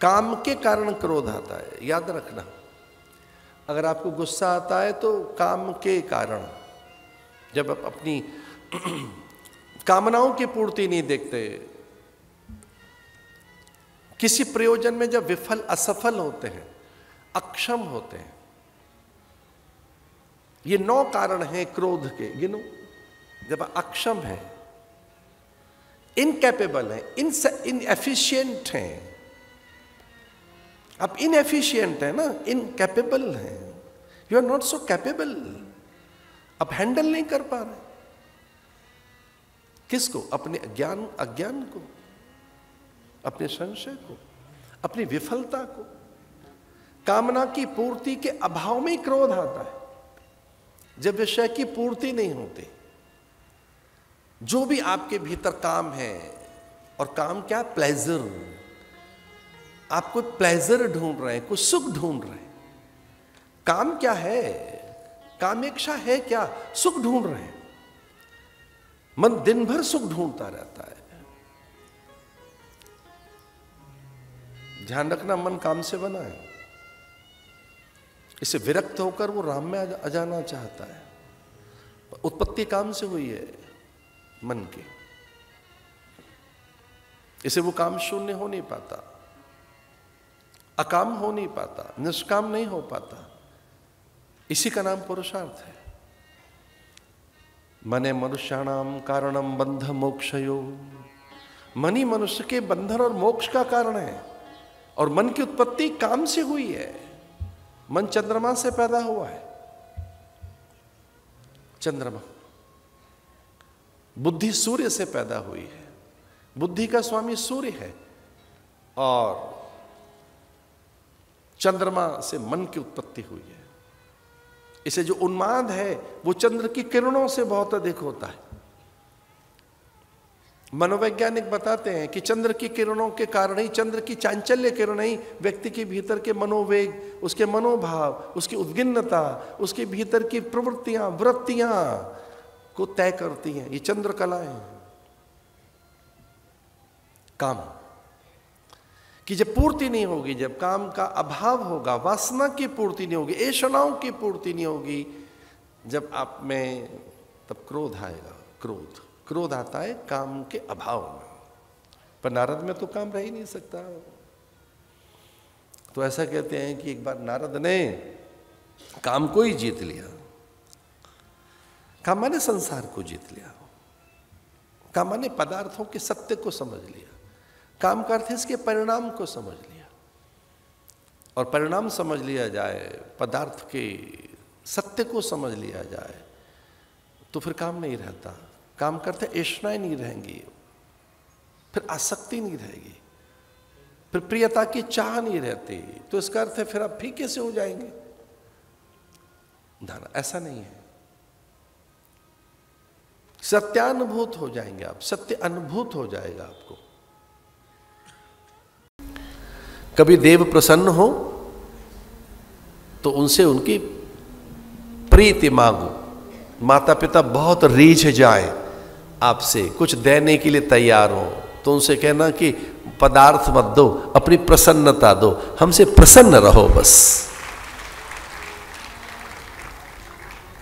काम के कारण क्रोध आता है, याद रखना। अगर आपको गुस्सा आता है तो काम के कारण, जब आप अपनी कामनाओं की पूर्ति नहीं देखते, किसी प्रयोजन में जब विफल असफल होते हैं, अक्षम होते हैं, ये 9 कारण हैं क्रोध के, गिनो। जब अक्षम है, इनकैपेबल है, इनएफिशिएंट हैं, आप इनएफिशिएंट है ना, इनकैपेबल हैं, you are not so capable, आप हैंडल नहीं कर पा रहे। किसको? अपने अज्ञान को, अपने संशय को, अपनी विफलता को। कामना की पूर्ति के अभाव में ही क्रोध आता है। जब विषय की पूर्ति नहीं होती, जो भी आपके भीतर काम है, और काम क्या? प्लेजर, आप कोई प्लेजर ढूंढ रहे हैं, कुछ सुख ढूंढ रहे हैं। काम क्या है? कामेक्षा है क्या? सुख ढूंढ रहे हैं। मन दिन भर सुख ढूंढता रहता है। ध्यान रखना, मन काम से बना है। इससे विरक्त होकर वो राम में आ जाना चाहता है। उत्पत्ति काम से हुई है मन की, इसे वो काम शून्य हो नहीं पाता, अकाम हो नहीं पाता, निष्काम नहीं हो पाता। इसी का नाम पुरुषार्थ है। मने मनुष्याणाम कारणम बंध मोक्षयो, मन ही मनुष्य के बंधन और मोक्ष का कारण है। और मन की उत्पत्ति काम से हुई है। मन चंद्रमा से पैदा हुआ है। चंद्रमा, बुद्धि सूर्य से पैदा हुई है। बुद्धि का स्वामी सूर्य है, और चंद्रमा से मन की उत्पत्ति हुई है। इसे जो उन्माद है वो चंद्र की किरणों से बहुत अधिक होता है। मनोवैज्ञानिक बताते हैं कि चंद्र की किरणों के कारण ही, चंद्र की चांचल्य किरणें ही व्यक्ति के भीतर के मनोवेग, उसके मनोभाव, उसकी उद्गिन्नता, उसके भीतर की प्रवृत्तियां, वृत्तियां को तय करती हैं। ये चंद्र कलाएं हैं। काम कि जब पूर्ति नहीं होगी, जब काम का अभाव होगा, वासना की पूर्ति नहीं होगी, ऐषणाओं की पूर्ति नहीं होगी, जब आप में, तब क्रोध आएगा। क्रोध आता है काम के अभाव में। पर नारद में तो काम रह ही नहीं सकता। तो ऐसा कहते हैं कि एक बार नारद ने काम को ही जीत लिया। काम माने संसार को जीत लिया। काम माने पदार्थों के सत्य को समझ लिया। काम का अर्थ है इसके परिणाम को समझ लिया। और परिणाम समझ लिया जाए, पदार्थ के सत्य को समझ लिया जाए, तो फिर काम नहीं रहता। काम करते ऐषणाएं नहीं रहेंगी, फिर आसक्ति नहीं रहेगी, फिर प्रियता की चाह नहीं रहती। तो इसका अर्थ है फिर आप फीके से हो जाएंगे। ना, ऐसा नहीं है। सत्यानुभूत हो जाएंगे आप, सत्य अनुभूत हो जाएगा आपको। कभी देव प्रसन्न हो तो उनसे उनकी प्रीति मांगो। माता पिता बहुत रीझ जाए आपसे, कुछ देने के लिए तैयार हो, तो उनसे कहना कि पदार्थ मत दो, अपनी प्रसन्नता दो, हमसे प्रसन्न रहो बस।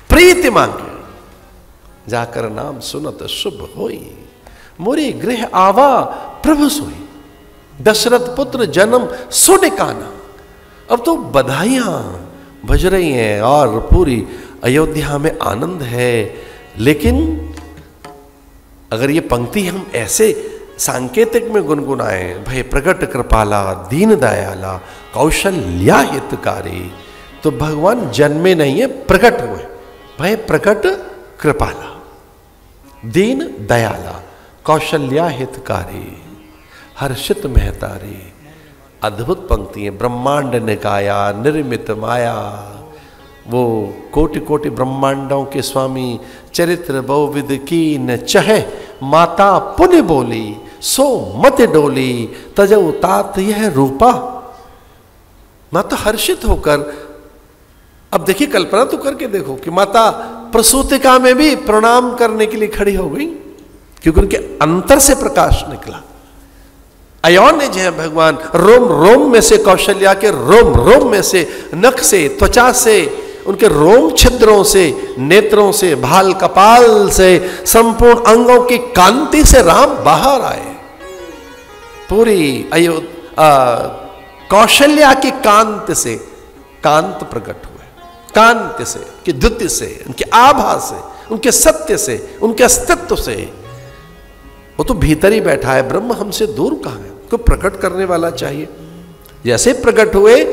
प्रीति मांगे। जाकर नाम सुनत शुभ होई, मोरी गृह आवा प्रभु सोई। दशरथ पुत्र जन्म सुनिकाना। अब तो बधाइयां बज रही हैं और पूरी अयोध्या में आनंद है। लेकिन अगर ये पंक्ति हम ऐसे सांकेतिक में गुनगुनाएं, भय प्रकट कृपाला दीन दयाला कौशल्या हितकारी, तो भगवान जन्मे नहीं है, प्रकट हुए। भय प्रकट कृपाला दीन दयाला कौशल्या हितकारी हर्षित महतारी। अद्भुत पंक्ति है। ब्रह्मांड निकाया निर्मित माया, वो कोटि कोटि ब्रह्मांडों के स्वामी, चरित्र बहुविध कीन चहे माता पुण्य बोली, सो मत डोली तजऊ तात यह रूपा। माता हर्षित होकर, अब देखिए कल्पना तो करके देखो कि माता प्रसूतिका में भी प्रणाम करने के लिए खड़ी हो गई, क्योंकि उनके अंतर से प्रकाश निकला। अयोनिज है भगवान, रोम रोम में से, कौशल्या के रोम रोम में से, नख से, त्वचा से, उनके रोम छिद्रों से, नेत्रों से, भाल कपाल से, संपूर्ण अंगों की कांति से राम बाहर आए। पूरी कौशल्या की कांत से कांत प्रकट हुए, कांति से, उनकी द्युति से, उनके आभा से, उनके सत्य से, उनके अस्तित्व से। वो तो भीतर ही बैठा है, ब्रह्म हमसे दूर कहां है, को प्रकट करने वाला चाहिए। जैसे प्रकट हुए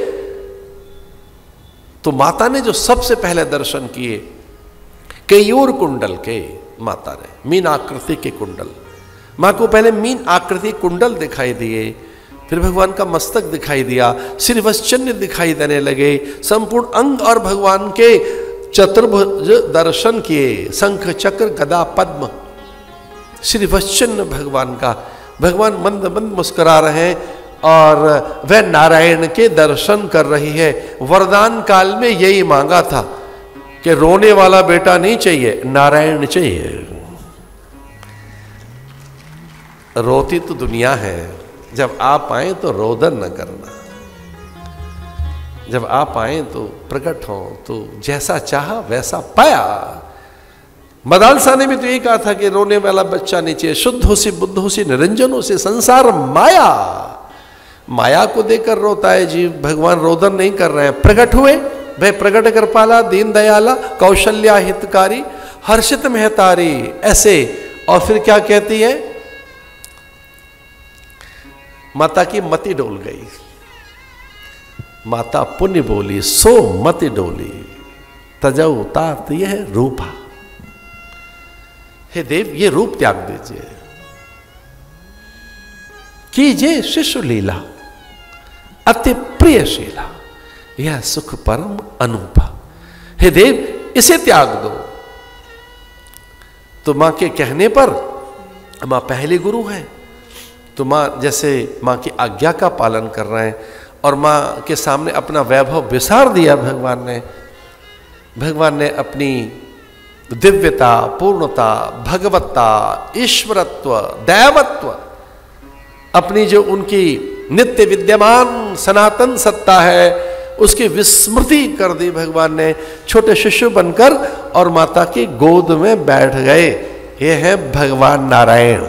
तो माता ने जो सबसे पहले दर्शन किए, केयूर कुंडल के, माता ने मीन आकृति के कुंडल, मां को पहले मीन आकृति कुंडल दिखाई दिए, फिर भगवान का मस्तक दिखाई दिया, श्रीवत्सचिन्ह दिखाई देने लगे, संपूर्ण अंग और भगवान के चतुर्भुज दर्शन किए, शंख चक्र गदा पद्म, श्रीवत्सचिन्ह भगवान का। भगवान मंद मंद मुस्कुरा रहे हैं और वह नारायण के दर्शन कर रही है। वरदान काल में यही मांगा था कि रोने वाला बेटा नहीं चाहिए, नारायण चाहिए। रोती तो दुनिया है, जब आप आए तो रोदन न करना, जब आप आए तो प्रकट हो, तो जैसा चाहा वैसा पाया। मदालसा ने भी तो यही कहा था कि रोने वाला बच्चा नहीं चाहिए, शुद्ध हो सी बुद्ध हो सी निरंजन हो सी संसार माया, माया को देकर रोता है जीव। भगवान रोदन नहीं कर रहे हैं, प्रकट हुए, भाई प्रकट कर पाला, दीन दयाला, कौशल्या हितकारी, हर्षित महतारी, ऐसे। और फिर क्या कहती है, माता की मति डोल गई, माता पुण्य बोली, सो मति डोली, तजऊ तात यह रूपा। हे देव, ये रूप त्याग दीजिए, कीजिए शिशु लीला, अति प्रियशीला, यह सुख परम अनूपा। हे देव, इसे त्याग दो। तो मां के कहने पर, मां पहली गुरु है, तो मां जैसे मां की आज्ञा का पालन कर रहे हैं और मां के सामने अपना वैभव विसार दिया भगवान ने अपनी दिव्यता, पूर्णता, भगवत्ता, ईश्वरत्व, दैवत्व, अपनी जो उनकी नित्य विद्यमान सनातन सत्ता है, उसकी विस्मृति कर दी भगवान ने, छोटे शिशु बनकर और माता की गोद में बैठ गए। ये है भगवान नारायण।